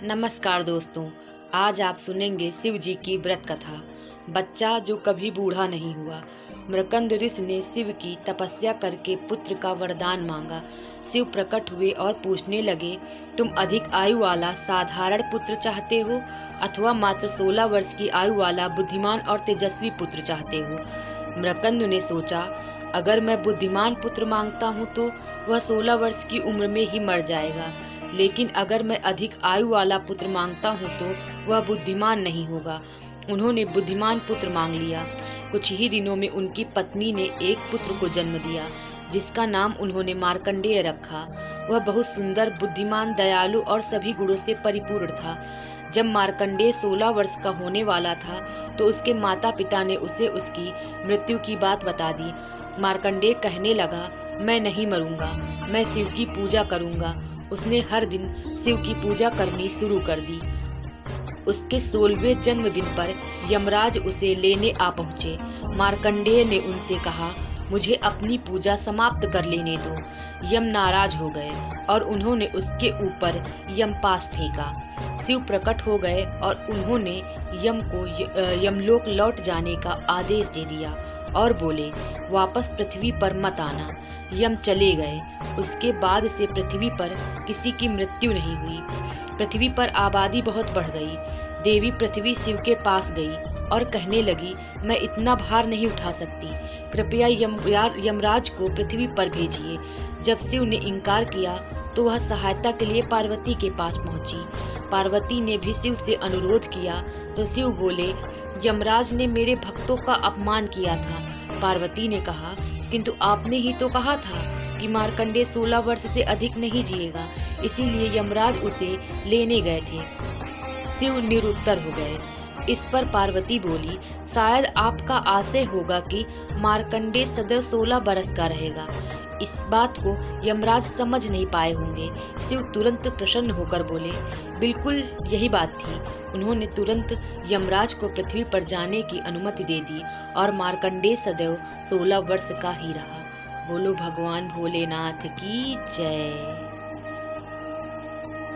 नमस्कार दोस्तों, आज आप सुनेंगे शिव जी की व्रत कथा। बच्चा जो कभी बूढ़ा नहीं हुआ। मृकंद ऋषि ने शिव की तपस्या करके पुत्र का वरदान मांगा। शिव प्रकट हुए और पूछने लगे, तुम अधिक आयु वाला साधारण पुत्र चाहते हो अथवा मात्र 16 वर्ष की आयु वाला बुद्धिमान और तेजस्वी पुत्र चाहते हो। मृकंद ने सोचा, अगर मैं बुद्धिमान पुत्र मांगता हूँ तो वह 16 वर्ष की उम्र में ही मर जाएगा, लेकिन अगर मैं अधिक आयु वाला पुत्र मांगता हूँ तो वह बुद्धिमान नहीं होगा। उन्होंने बुद्धिमान पुत्र मांग लिया। कुछ ही दिनों में उनकी पत्नी ने एक पुत्र को जन्म दिया, जिसका नाम उन्होंने मार्कंडेय रखा। वह बहुत सुंदर, बुद्धिमान, दयालु और सभी गुणों से परिपूर्ण था। जब मार्कंडेय 16 वर्ष का होने वाला था तो उसके माता पिता ने उसे उसकी मृत्यु की बात बता दी। मार्कंडेय कहने लगा, मैं नहीं मरूंगा, मैं शिव की पूजा करूंगा। उसने हर दिन शिव की पूजा करनी शुरू कर दी। उसके 16वें जन्मदिन पर यमराज उसे लेने आ पहुँचे। मार्कंडेय ने उनसे कहा, मुझे अपनी पूजा समाप्त कर लेने दो। यम नाराज हो गए और उन्होंने उसके ऊपर यमपाश फेंका। शिव प्रकट हो गए और उन्होंने यम को यमलोक लौट जाने का आदेश दे दिया और बोले, वापस पृथ्वी पर मत आना। यम चले गए। उसके बाद से पृथ्वी पर किसी की मृत्यु नहीं हुई। पृथ्वी पर आबादी बहुत बढ़ गई। देवी पृथ्वी शिव के पास गई और कहने लगी, मैं इतना भार नहीं उठा सकती, कृपया यमराज को पृथ्वी पर भेजिए। जब शिव ने इनकार किया तो वह सहायता के लिए पार्वती के पास पहुंची। पार्वती ने भी शिव से अनुरोध किया तो शिव बोले, यमराज ने मेरे भक्तों का अपमान किया था। पार्वती ने कहा, किंतु आपने ही तो कहा था कि मार्कंडेय 16 वर्ष से अधिक नहीं जिएगा, इसीलिए यमराज उसे लेने गए थे। शिव निरुत्तर हो गए। इस पर पार्वती बोली, शायद आपका आशय होगा कि मार्कंडेय सदैव 16 बरस का रहेगा। इस बात को यमराज समझ नहीं पाए होंगे। शिव तुरंत प्रसन्न होकर बोले, बिल्कुल यही बात थी। उन्होंने तुरंत यमराज को पृथ्वी पर जाने की अनुमति दे दी और मार्कंडेय सदैव 16 वर्ष का ही रहा। बोलो भगवान भोलेनाथ की जय।